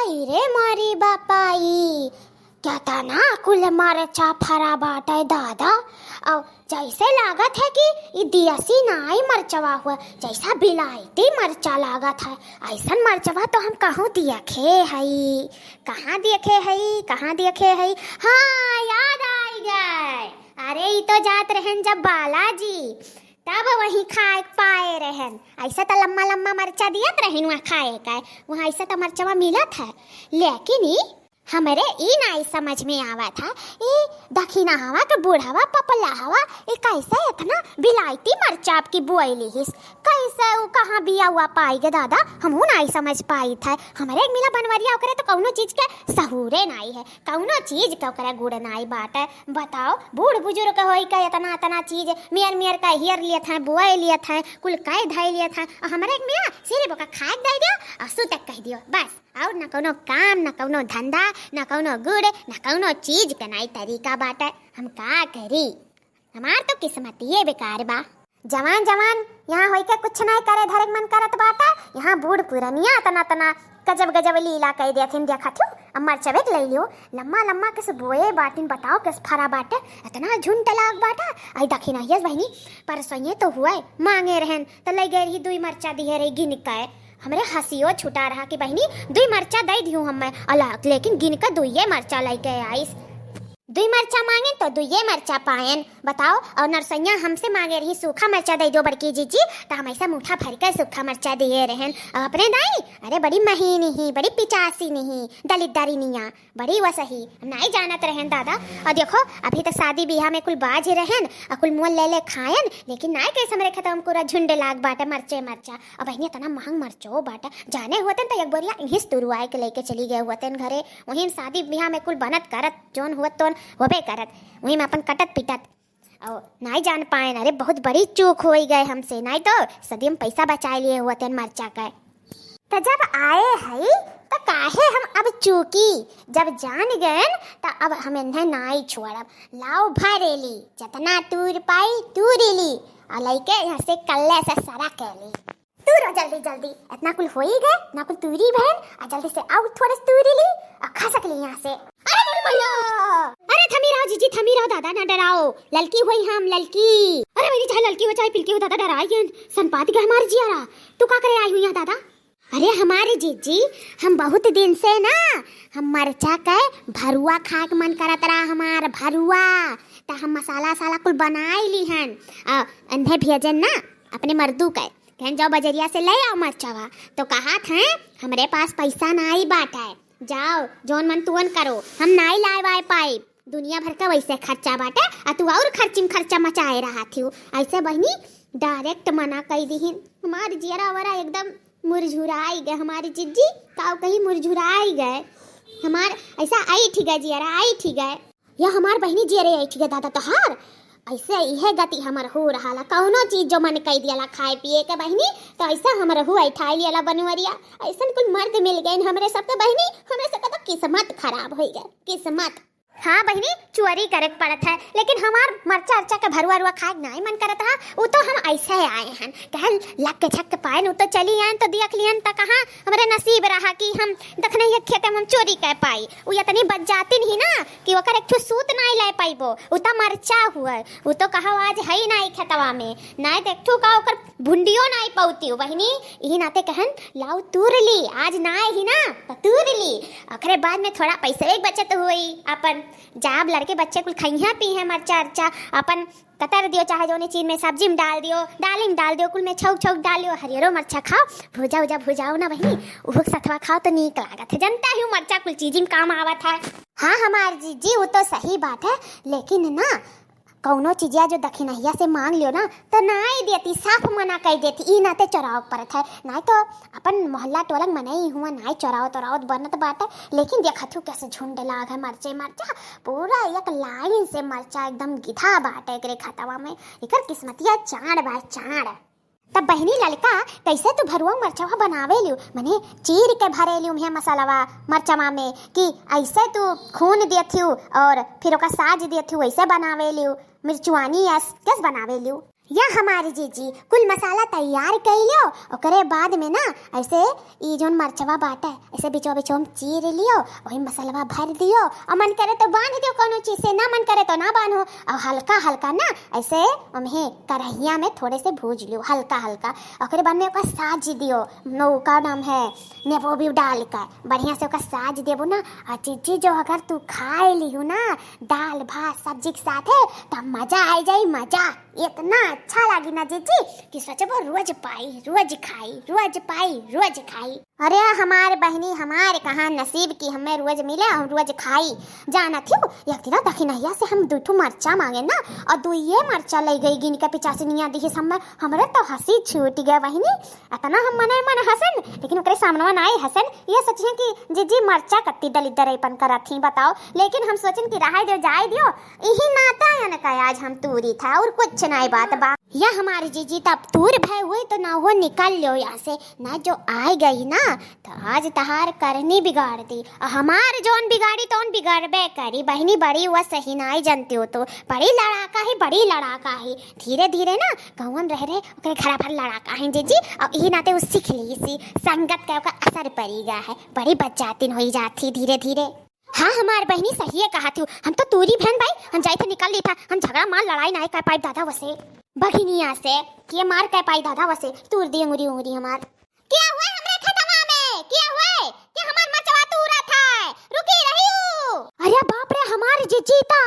आई रे मारी बापाई, क्या था ना कुल मरचा फरा बाटा दादा। और जैसे लागत है कि ये दियासी नाई मरचवा हुआ, जैसा बिलायती मरचा लागत है, ऐसा मरचवा तो हम कहूँ देखे हई, कहाँ देखे हई, कहाँ देखे हई। हाँ याद आई गए, अरे ये तो जात रहन जब बालाजी, तब वही खाए पाए रहन। ऐसा तो लम्मा लम्मा मरचा दियत रहन वहाँ खाए का, वहाँ ऐसा तो मरचवा मिलत है। लेकिन हमारे ई नाई समझ में आवा था, ये दखिना हवा के बूढ़ावा पपला हवा ये कैसे इतना बिलायती मरचा आपकी बुआई लिहिस, कैसे वो कहाँ बिया हुआ पाई गे दादा, हमहू नाई समझ पाई था। हमारे एक मिला बनवरिया करे तो कौनो चीज के सहूरे नाई है, कौनो चीज के करे गुड़ नाई बात है। बताओ बूढ़ बुजुर्ग होई का इतना इतना चीज मियर मियर का हियर लिए था, बुआई लिए था, कुल कई धाई लिए था, हमारे एक मिया सिरे बोका खाए दे दियो और सु तक कह दियो बस। और न कौनो काम, न कौनो धंधा, न कौनो गुड़, न कौनो चीज के नाई तरीका बाटे। हम का करी, हमार तो किस्मत ये बेकार बा। जवान जवान यहाँ होई के कुछ नहीं करे धरे मन करत बाटा, यहाँ बूढ़ पुरनिया तना तना गजब गजब लीला कह देथिन देखत हूँ। अमर चवेक ले लियो लम्मा लम्मा किस बोए बाटिन, बताओ किस फरा बाटे, इतना झुंड लाग बाटा। आई दखिना यस बहनी परसों तो हुआ मांगे रहन तो ले गए रही दुई मरचा दिए रही गिन के, हमरे हंसियो छुटा रहा कि बहनी दुई मरचा दे दियो हमें अलग, लेकिन गिन का दुइये मरचा लेके आईस। दुई मरचा मांगे तो दुइये मरचा पायन, बताओ। और नरसैया हमसे मांगे रही सूखा मरचा दे दो बड़की जीजी, तो हम ऐसा मुठा भर कर सूखा मरचा दिए रहन। अपने दाई अरे बड़ी महीनी ही, बड़ी पिचासी नहीं, दलितदारी निया बड़ी वसही, हम नहीं जानत रहन दादा। और देखो अभी तो शादी ब्याह में कुल बाज रहन और कुल मोल ले ले खायन, लेकिन नहीं कैसे हमरे खत्म पूरा झुंड लाग बाटा मरचे मरचा। और बहनी इतना महंग मरचो बाटा, जाने हुआ तो एक बोरिया इन्हीं तुरुआए के लेके चली गए हुआ घरे, वहीं शादी ब्याह में कुल बनत करत जोन हुआ तो होबे करत, वहीं में अपन कटत पिटत और नहीं जान पाए। अरे बहुत बड़ी चूक हो गए हमसे, नहीं तो सदी में पैसा बचा लिए हुआ तेन मरचा का। तो जब आए है तो काहे हम अब चूकी, जब जान गए तो अब हम इन्हें नाई छोड़ब। लाओ भरेली जितना तूर पाई तूरीली, अलैके यहाँ से कल्ले से सारा कहली तूरो जल्दी जल्दी, इतना कुल हो ही गए ना कुल तूरी बहन, और जल्दी से आओ थोड़े तूरी ली और खा सकली यहाँ से। अरे भैया, अरे थमी रहो जीजी, थमी रहो दादा, ना डराओ, ललकी हुई हम ललकी। अरे मेरी चाहे ललकी हो चाहे पिलकी हो दादा, डराई संपात के हमारे जियारा, तू का करे आई हुई यहाँ दादा। अरे हमारे जीजी हम बहुत दिन से ना हम मरचा के भरुआ खा के मन करत रहा, हमार भरुआ तो हम मसाला साला कुल बनाई ली हन, अंधे भेजन ना अपने मर्दू के कहन जाओ बजरिया से ले आओ मरचावा, तो कहा था हमारे पास पैसा नहीं बाटा है, जाओ जोन मन तुवन करो, हम नहीं लाए वाए पाई, दुनिया भर का वैसे खर्चा बाटे आ तू और खर्चा मचाए रहा थी। ऐसे बहनी डायरेक्ट मना कर दी, हमारे जियरा वरा एकदम मुरझुराई गए, हमारी जीजी ताऊ कहीं मुरझुराई गए, हमार ऐसा आई ठीक है जियरा आई ठीक है, या हमार बहनी जियरे आई ठीक है दादा तोहार। ऐसे यह गति हमार हो रहा ला, कौनो चीज जो मन कह दिया खाए पिए के बहनी, तो ऐसा हमारा हुआ उठा लिया बनवरिया, ऐसा कुल मर्द मिल गए हमरे सबके बहनी, हमरे सबका तो किस्मत खराब हो गए किस्मत। हाँ बहनी चोरी करे पड़त है, लेकिन हमार मरचा अर्चा के भरुआ रुआ खाए नहीं मन करत रहा, वो तो हम ऐसे आए हैं कहल लग के छक के पाए, वो तो चली आए तो देख लियन तो कहाँ हमारे नसीब रहा कि हम दखने ये खेत हम चोरी कर पाई, वो इतनी बच जाती नहीं ना कि वो एक ठो सूत नहीं ले पाइबो, वो तो मरचा हुआ, वो तो कहा आज है ही नहीं खेतवा में, नहीं देख ठू का ओकर भुंडियो नहीं पाती बहनी, यही नाते कहन लाओ तूर ली, आज ना ही ना तो तूर ली, आखिर बाद में थोड़ा पैसे एक बचत हुई, अपन जाब लड़के बच्चे कुल खइया पी है मरचा अर्चा अपन कतर दियो, चाहे जोने चीज में सब्जी में डाल दियो, दाली में डाल दियो, कुल में छौक छौक डालियो, हरियरो मरचा खाओ, भुजा उजा भुजाओ ना बहनी, उह सथवा खाओ तो नीक लागत है, जनता हूँ मरचा कुल चीज में काम आवत है। हाँ हमार जीजी वो तो सही बात है, लेकिन ना कौनो चीजिया जो दखिनहिया से मांग लियो ना तो नहीं देती, साफ मना कर देती, ई नाते चोराव परत है, नहीं तो अपन मोहल्ला टोलक मनाई हुआ नहीं चोराव तोरावत बनत बाटे। लेकिन देखत कैसे झुंड लाग है मरचे मरचा, पूरा एक लाइन से मरचा एकदम गिधा बाटे एकरे खतवा में, एकर किस्मतिया चाड़ बा चाड़। तब बहनी ललका कैसे तू भरुआ मरचवा बनावे लियो, मने चीर के भरे लियो मैं मसालावा मरचवा में, कि ऐसे तू खून देथियो और फिर ओका साज देथियो ऐसे बनावे लियो, मिर्चुआनी ऐस कैसे बनावे लियो। या हमारी जीजी कुल मसाला तैयार कर लियो, ओकरे बाद में ना ऐसे ई जोन मरचवा बाटा है ऐसे बिचो बिचो में चीर लियो, वही मसाला भर दियो और मन करे तो बांध दियो कोनो चीज से, ना मन करे तो ना बांधो। और हल्का हल्का ना ऐसे उन्हें कढ़ैया में थोड़े से भूज लियो हल्का हल्का, ओकरे बाद में ओका साज दियो, नो का नाम है नेबो भी डाल कर बढ़िया से ओका साज देबो ना। और जीजी जो अगर तू खाए लियो ना दाल भात सब्जी के साथ है तो मजा आ जाई, मजा इतना अच्छा लगी ना जीजी कि सोचबो रोज पाई रोज खाई रोज पाई रोज खाई। अरे हमारे बहनी हमारे कहाँ नसीब की हमें रोज मिले हम रोज खाई। जाना थी एक दिन दखिनहिया से हम दूठू मरचा मांगे ना और दुइये मरचा ले गई गिन के 85 दिखे समय, हमारे तो हंसी छूट गया बहनी। इतना हम मन मन हसन लेकिन ओकरे सामने ना आई हसन, ये सोचे कि जीजी मरचा कट्टी दलिदरपन करत थी बताओ, लेकिन हम सोचन कि रहा दियो जाए दियो यही नाता है ना आज हम तूरी था और कुछ नहीं बात बा। या हमारी जीजी तब तूर भय हुई तो ना वो निकल लो यहाँ से ना, जो आ गई ना तो आज तहार करनी बिगाड़ दी और हमार जोन बिगाड़ी तो बिगड़बे करी बहनी। बड़ी हुआ सही नहीं जानती हो तो बड़ी लड़ाका ही धीरे धीरे ना कौन रह रहे ओकरे घर भर लड़ाका है जीजी, और यही नाते वो सीख ली सी संगत का असर पड़ी गया है, बड़ी बच्चातिन हो जाती धीरे धीरे। हाँ हमारे बहनी सही है कहा थी, हम तो तूरी बहन भाई हम जाए थे निकल ली था, हम झगड़ा मार लड़ाई नहीं कर पाई दादा वसे बघिनिया से कि मार कर पाई दादा वसे तूर दी उंगली उंगली हमार। क्या हुआ हमरे खतवा में, क्या हुआ कि हमार मचवा तूरा था रुकी रही हूँ। अरे बाप रे हमारी जीजी तो